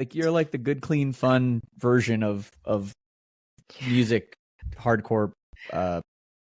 Like you're like the good, clean, fun version of music hardcore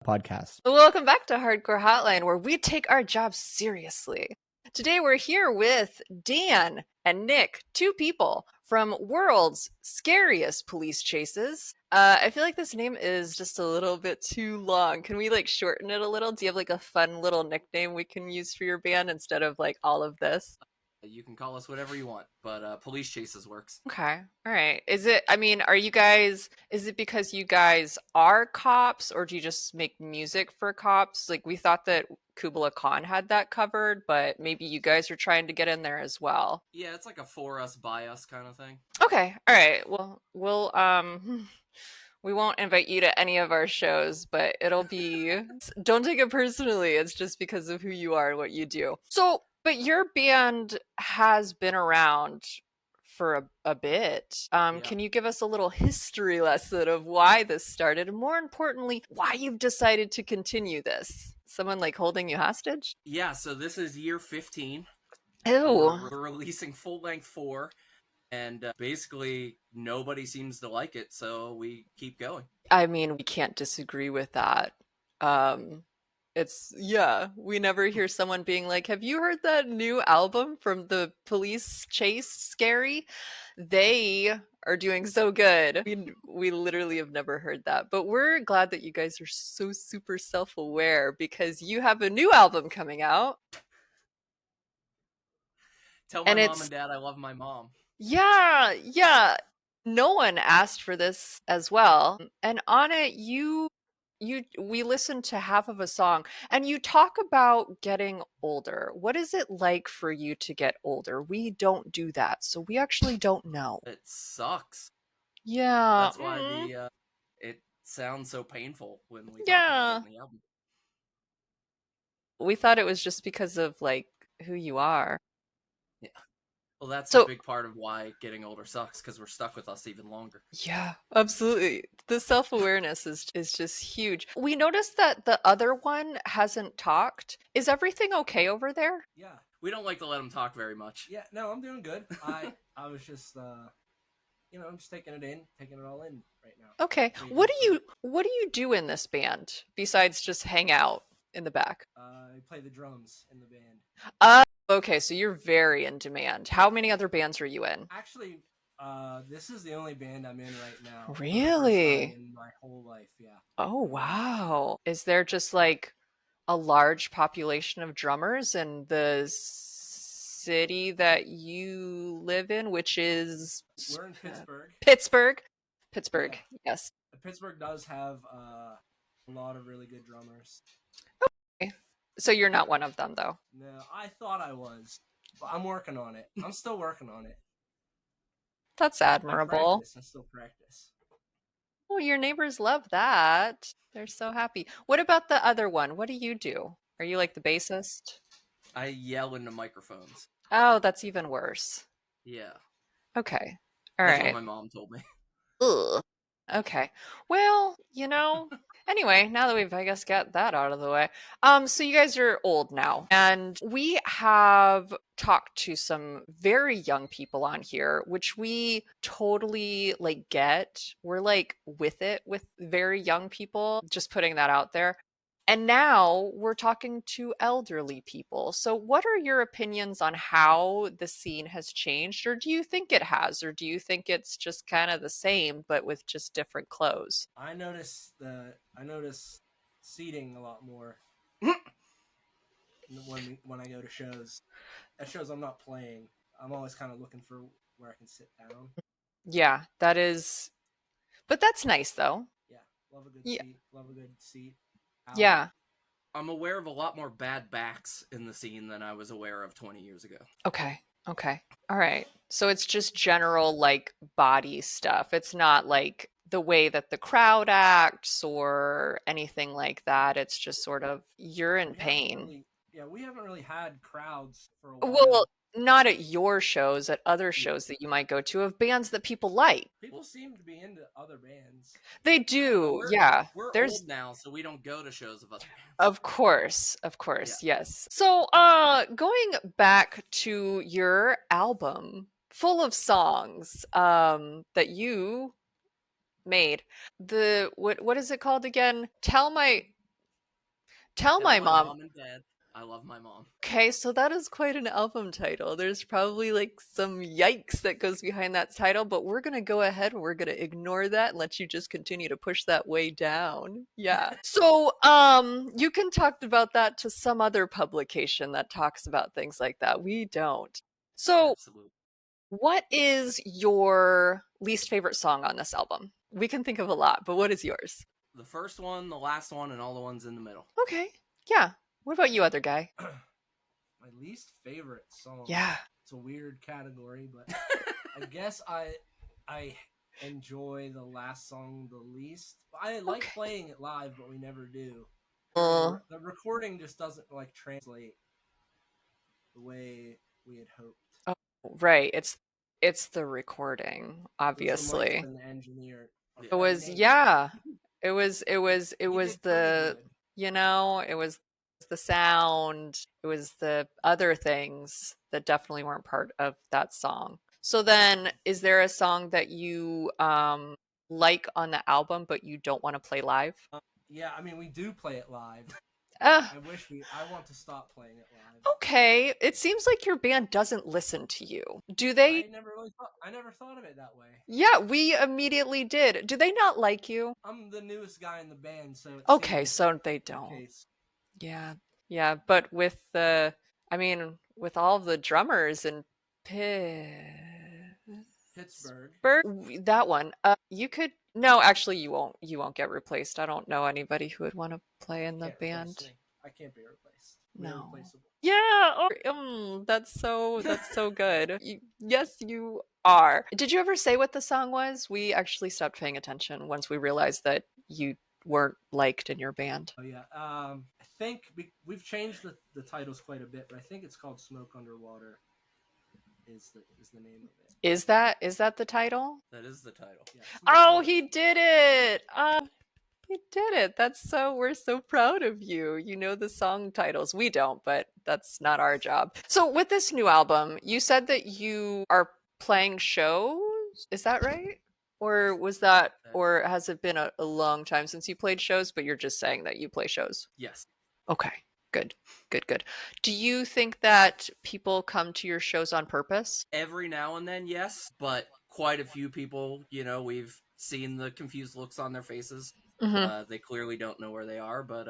podcast. Welcome back to Hardcore Hotline, where we take our job seriously. Today we're here with Dan and Nick, two people from World's Scariest Police Chases. I feel like this name is just a little bit too long. Can we like shorten it a little? Do you have like a fun little nickname we can use for your band instead of like all of this? You can call us whatever you want, but Police Chases works. Okay. All right. Is it, I mean, is it because you guys are cops or do you just make music for cops? Like, we thought that Kubla Khan had that covered, but maybe you guys are trying to get in there as well. Yeah, it's like a for us, by us kind of thing. Okay. All right. Well, we won't invite you to any of our shows, but it'll be, don't take it personally. It's just because of who you are and what you do. So, but your band has been around for a bit. Yeah. Can you give us a little history lesson of why this started, and more importantly, why you've decided to continue this? Someone like holding you hostage? Yeah, so this is year 15. Ew. We're releasing full-length 4, and basically nobody seems to like it, so we keep going. I mean, we can't disagree with that. We never hear someone being like, have you heard that new album from the Police Chase Scary? They are doing so good. We literally have never heard that, but we're glad that you guys are so super self-aware because you have a new album coming out. Tell my mom and dad I love my mom. Yeah. No one asked for this as well. And on it, we listened to half of a song and you talk about getting older. What is it like for you to get older? We don't do that, so we actually don't know. It sucks. Yeah. That's why it sounds so painful when we talk about it in the album. We thought it was just because of like who you are. Yeah. Well, that's a big part of why getting older sucks, because we're stuck with us even longer. Yeah, absolutely. The self-awareness is just huge. We noticed that the other one hasn't talked. Is everything okay over there? Yeah. We don't like to let him talk very much. Yeah, no, I'm doing good. I was just I'm just taking it all in right now. Okay. What do you do in this band besides just hang out in the back? I play the drums in the band. Okay, so you're very in demand. How many other bands are you in? Actually, this is the only band I'm in right now. Really? In my whole life, yeah. Oh, wow. Is there just like a large population of drummers in the city that you live in, which is... We're in Pittsburgh. Pittsburgh, yeah. Yes. Pittsburgh does have a lot of really good drummers. Okay. So you're not one of them, though? No, I thought I was, but I'm working on it. I'm still working on it. That's admirable. I still practice. Oh, your neighbors love that. They're so happy. What about the other one? What do you do? Are you like the bassist? I yell into microphones. Oh, that's even worse. Yeah. Okay. That's what my mom told me. Ugh. Okay. Well, anyway, now that we've, I guess, got that out of the way. So you guys are old now, and we have talked to some very young people on here, which we totally get. We're with it with very young people, just putting that out there. And now we're talking to elderly people. So what are your opinions on how the scene has changed? Or do you think it has? Or do you think it's just kind of the same, but with just different clothes? I notice seating a lot more when I go to shows. At shows I'm not playing, I'm always kind of looking for where I can sit down. Yeah, that is... But that's nice, though. Yeah, love a good seat. Love a good seat. Yeah. I'm aware of a lot more bad backs in the scene than I was aware of 20 years ago. Okay. All right. So it's just general body stuff. It's not like the way that the crowd acts or anything like that. It's just sort of you're in pain. We haven't really had crowds for a while. Well, not at your shows, at other shows that you might go to of bands that people like. People seem to be into other bands. They do, We're old now, so we don't go to shows of other bands. Of course, yes. So, going back to your album full of songs that you made. What is it called again? Tell my mom. Mom and dad. I love my mom. Okay, so that is quite an album title. There's probably like some yikes that goes behind that title, but we're gonna go ahead and we're gonna ignore that and let you just continue to push that way down. Yeah. So you can talk about that to some other publication that talks about things like that. We don't. So Absolutely. what is your least favorite song on this album? We can think of a lot, but what is yours? The first one, the last one, and all the ones in the middle. Okay. Yeah. What about you, other guy? My least favorite song. Yeah. It's a weird category, but I guess I enjoy the last song the least. I like Okay. playing it live, but we never do. Uh, The recording just doesn't like translate the way we had hoped. right. It's the recording, It was the mics obviously. and the engineer. It was Nate. yeah. It was He the did pretty good. it was the sound, it was the other things that definitely weren't part of that song. So then is there a song that you like on the album but you don't want to play live? Yeah, I mean we do play it live. Uh, I want to stop playing it live. okay. It seems like your band doesn't listen to you. Do they? I never thought of it that way. Yeah, we immediately did. Do they not like you? I'm the newest guy in the band, so it Okay, seems so they the don't. case. Yeah. Yeah, but with with all the drummers in Pittsburgh. that one, you could no, actually you won't get replaced. I don't know anybody who would want to play in the Can't replace band. me. I can't be replaced. We're No. replaceable. Yeah, that's so good. Yes, you are. Did you ever say what the song was? We actually stopped paying attention once we realized that you weren't liked in your band. Oh yeah. I think we've changed the titles quite a bit, but I think it's called Smoke Underwater. Is the name of it? Is that the title? That is the title. Yeah, Oh, he did it. He did it. We're so proud of you. You know the song titles. We don't, but that's not our job. So with this new album, you said that you are playing shows. Is that right? Or has it been a long time since you played shows, but you're just saying that you play shows? Yes. Okay. Good. Do you think that people come to your shows on purpose? Every now and then, yes, but quite a few people, we've seen the confused looks on their faces. Mm-hmm. They clearly don't know where they are, but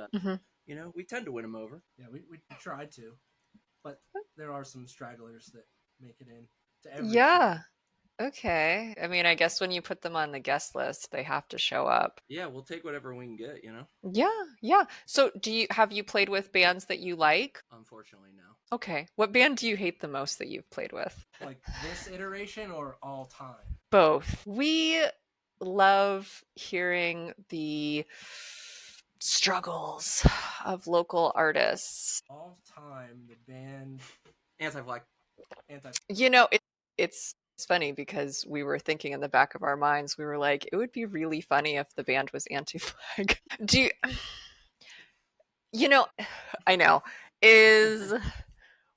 we tend to win them over. Yeah, we try to, but there are some stragglers that make it in to every Yeah. Okay. I mean, I guess when you put them on the guest list, they have to show up. Yeah, we'll take whatever we can get, Yeah. So, have you played with bands that you like? Unfortunately, no. Okay. What band do you hate the most that you've played with? Like this iteration or all time? Both. We love hearing the struggles of local artists. All time, the band Anti-Flag. It's funny because we were thinking in the back of our minds, we were like, it would be really funny if the band was anti-flag. I know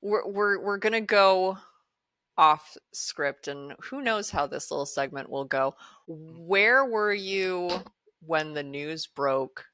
we're gonna go off script, and who knows how this little segment will go. Where were you when the news broke,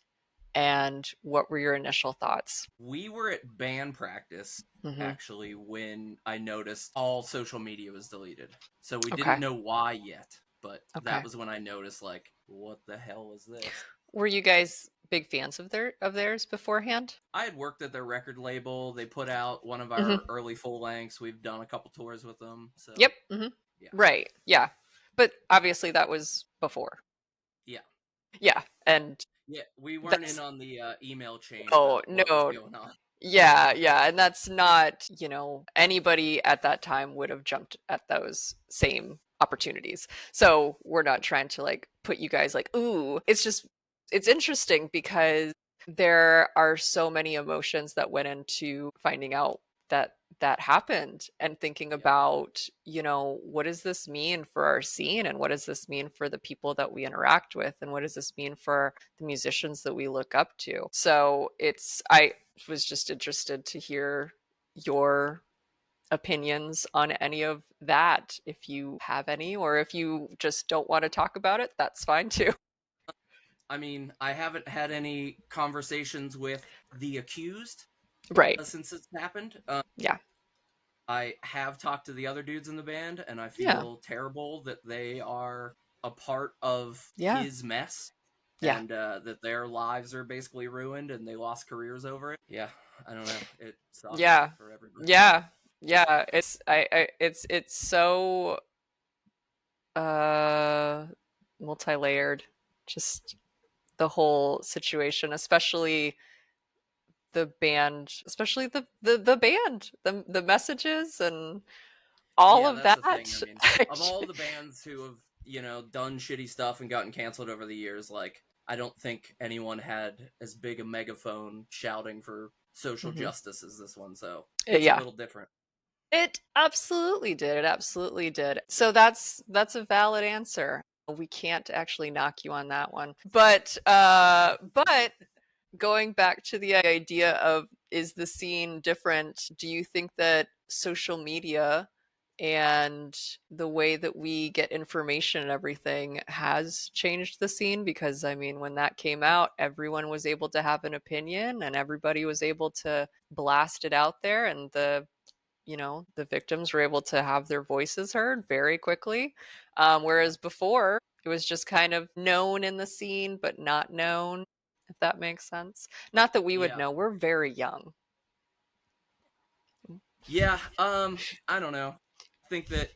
and what were your initial thoughts? We were at band practice, actually, when I noticed all social media was deleted. So we didn't know why yet, but that was when I noticed, like, what the hell was this? Were you guys big fans of theirs beforehand? I had worked at their record label. They put out one of our early full lengths. We've done a couple tours with them. So Yep. Yeah. Right. Yeah. But obviously that was before. Yeah. Yeah. And yeah, we weren't in on the email chain. Oh, about what was going on. Yeah. And that's not, anybody at that time would have jumped at those same opportunities. So we're not trying to like put you guys like, ooh, it's interesting because there are so many emotions that went into finding out that happened and thinking about, what does this mean for our scene, and what does this mean for the people that we interact with, and what does this mean for the musicians that we look up to. So I was just interested to hear your opinions on any of that, if you have any, or if you just don't want to talk about it, that's fine too. I mean, I haven't had any conversations with the accused Right. since it's happened. Yeah. I have talked to the other dudes in the band, and I feel terrible that they are a part of his mess. Yeah. And that their lives are basically ruined and they lost careers over it. Yeah, I don't know. It sucks for everybody. Yeah. It's so multi-layered, just the whole situation, especially the band, especially the band, the messages and all of that's that. The thing. I mean, of all the bands who have, done shitty stuff and gotten canceled over the years, like, I don't think anyone had as big a megaphone shouting for social justice as this one, so it's a little different. It absolutely did. It absolutely did. So that's a valid answer. We can't actually knock you on that one. But going back to the idea of, is the scene different? Do you think that social media and the way that we get information and everything has changed the scene? Because I mean, when that came out, everyone was able to have an opinion and everybody was able to blast it out there, and the victims were able to have their voices heard very quickly. Whereas before, it was just kind of known in the scene, but not known, if that makes sense. Not that we would know. We're very young. Yeah, I don't know. I think that,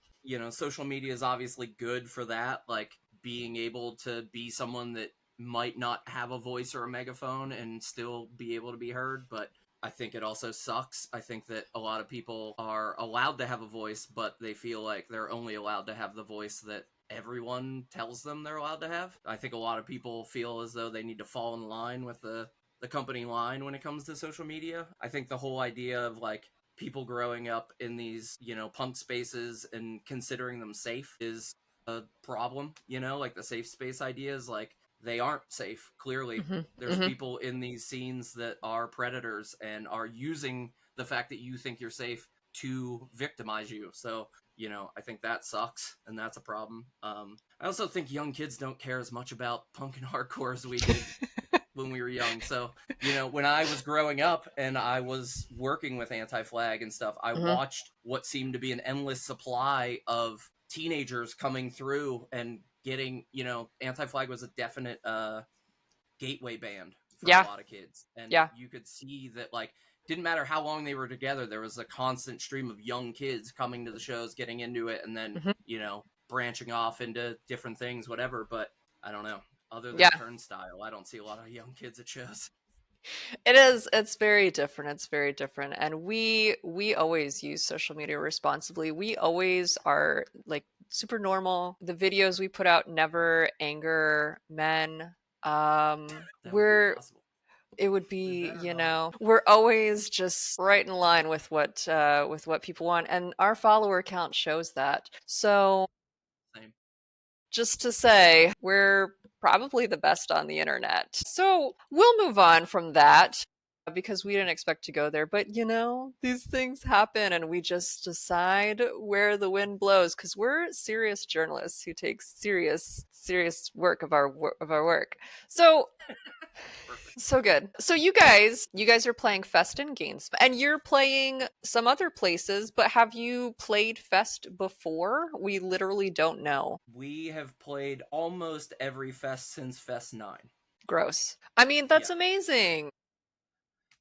social media is obviously good for that, like being able to be someone that might not have a voice or a megaphone and still be able to be heard, but I think it also sucks. I think that a lot of people are allowed to have a voice, but they feel like they're only allowed to have the voice that everyone tells them they're allowed to have. I think a lot of people feel as though they need to fall in line with the company line when it comes to social media. I think the whole idea of like people growing up in these, punk spaces and considering them safe is a problem, like the safe space idea is like, they aren't safe. Clearly, there's people in these scenes that are predators and are using the fact that you think you're safe to victimize you. So, I think that sucks, and that's a problem. I also think young kids don't care as much about punk and hardcore as we did when we were young. So, when I was growing up and I was working with Anti-Flag and stuff, I watched what seemed to be an endless supply of teenagers coming through and getting, Anti-Flag was a definite gateway band for a lot of kids. And you could see that, like, didn't matter how long they were together, there was a constant stream of young kids coming to the shows, getting into it, and then, branching off into different things, whatever. But I don't know. Other than Turnstile, I don't see a lot of young kids at shows. It's very different. It's very different. And we always use social media responsibly. We always are like super normal. The videos we put out never anger men. It would be, we're always just right in line with what people want, and our follower count shows that. So just to say, we're probably the best on the internet. So we'll move on from that because we didn't expect to go there. But these things happen and we just decide where the wind blows, because we're serious journalists who take serious work of our work. So so good. So you guys are playing Fest in Gainesville, and you're playing some other places, but have you played Fest before? We literally don't know. We have played almost every Fest since Fest 9. Gross. I mean, that's amazing.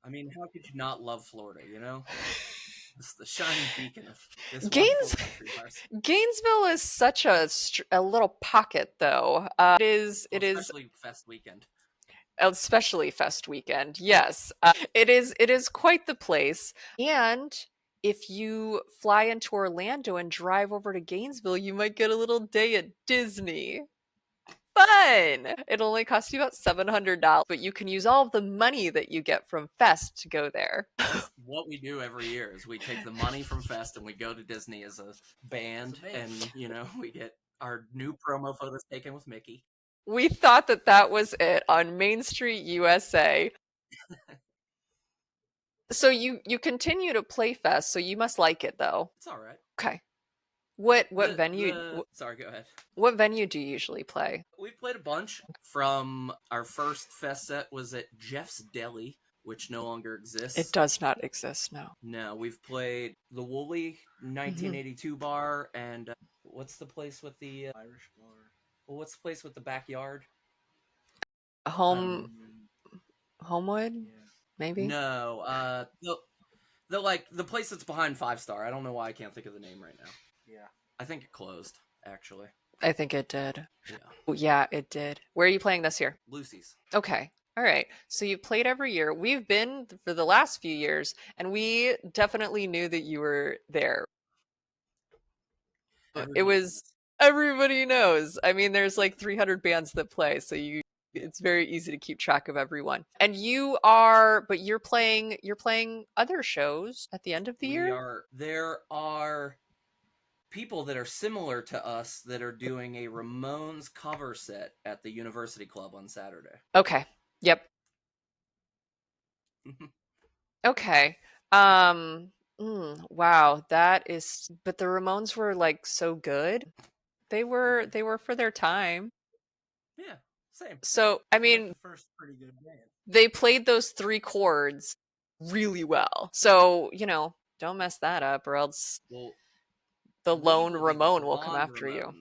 I mean, how could you not love Florida, It's the shining beacon of this wonderful country. Gainesville is such a little pocket, though. It is especially Fest weekend. Especially Fest weekend, yes. It is quite the place. And if you fly into Orlando and drive over to Gainesville, you might get a little day at Disney. Fun! It'll only cost you about $700, but you can use all of the money that you get from Fest to go there. That's what we do every year is we take the money from Fest and we go to Disney as a band. And, we get our new promo photos taken with Mickey. We thought that was it on Main Street, USA. So you continue to play Fest, so you must like it though. It's all right. Okay. What venue? Sorry, go ahead. What venue do you usually play? We've played a bunch. From our first Fest set was at Jeff's Deli, which no longer exists. It does not exist now. No, we've played the Woolly 1982 bar, and what's the place with the Irish bar? Well, what's the place with the backyard? Homewood, Yeah. maybe. No, the place that's behind 5 Star. I don't know why I can't think of the name right now. Yeah. I think it closed, actually. I think it did. Yeah. Oh, yeah, it did. Where are you playing this year? Lucy's. Okay. All right. So you've played every year. We've been for the last few years, and we definitely knew that you were there. Everybody knows. I mean, there's like 300 bands that play, so it's very easy to keep track of everyone. And you're playing other shows at the end of the year? There are people that are similar to us that are doing a Ramones cover set at the University Club on Saturday. Okay. Yep. Okay. Wow, but the Ramones were like so good. They were for their time. Yeah, same. So, I mean, the first pretty good band. They played those 3 chords really well. So, don't mess that up or else the lone Ramone will come after you.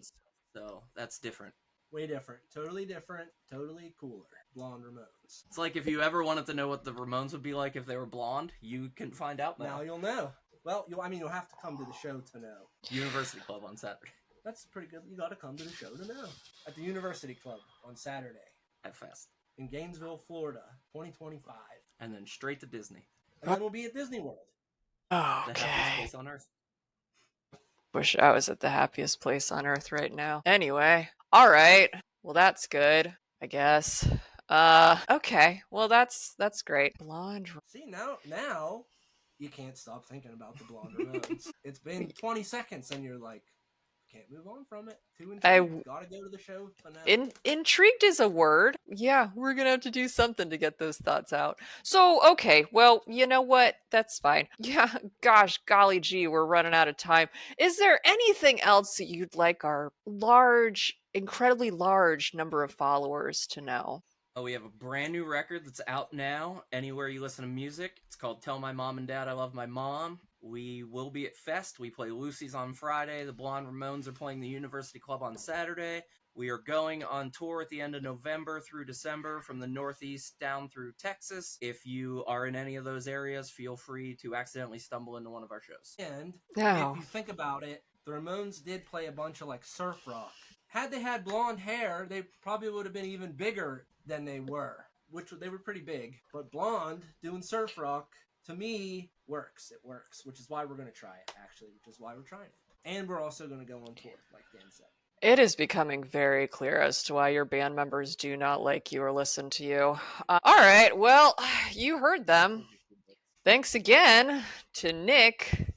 So, that's different. Way different. Totally different. Totally cooler. Blonde Ramones. It's like if you ever wanted to know what the Ramones would be like if they were blonde, you can find out now. Now you'll know. Well, you'll have to come to the show to know. University Club on Saturday. That's pretty good. You got to come to the show to know. At the University Club on Saturday. At Fest. In Gainesville, Florida, 2025. And then straight to Disney. And then we'll be at Disney World. Oh, the happiest place on earth. Wish I was at the happiest place on earth right now. Anyway, all right. Well, that's good, I guess. Okay. Well, that's great. Blonde. See, now you can't stop thinking about the Blonde Ramones. It's been 20 seconds and you're like, can't move on from it. Too intrigued. Gotta go to the show for now. Intrigued is a word. Yeah, we're gonna have to do something to get those thoughts out. So, okay, well, you know what? That's fine. Yeah, gosh, golly gee, we're running out of time. Is there anything else that you'd like our incredibly large number of followers to know? Oh, we have a brand new record that's out now anywhere you listen to music. It's called Tell My Mom and Dad I Love My Mom. We will be at Fest. We play Lucy's on Friday. The Blonde Ramones are playing the University Club on Saturday. We are going on tour at the end of November through December from the Northeast down through Texas. If you are in any of those areas, feel free to accidentally stumble into one of our shows. And if you think about it, the Ramones did play a bunch of like surf rock. Had they had blonde hair, they probably would have been even bigger than they were, which they were pretty big. But blonde doing surf rock, to me, works. It works, which is why we're going to try it, actually, which is why we're trying it. And we're also going to go on tour, like Dan said. It is becoming very clear as to why your band members do not like you or listen to you. All right, well, you heard them. Thanks again to Nick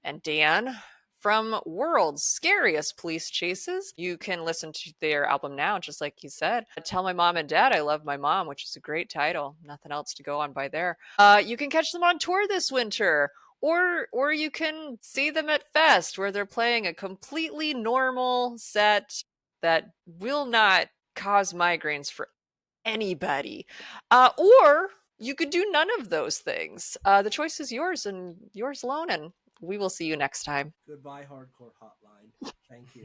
and Dan from World's Scariest Police Chases. You can listen to their album now, just like you said. Tell My Mom and Dad I Love My Mom, which is a great title. Nothing else to go on by there. You can catch them on tour this winter. Or you can see them at Fest, where they're playing a completely normal set that will not cause migraines for anybody. Or you could do none of those things. The choice is yours and yours alone, and we will see you next time. Goodbye, Hardcore Hotline. Thank you.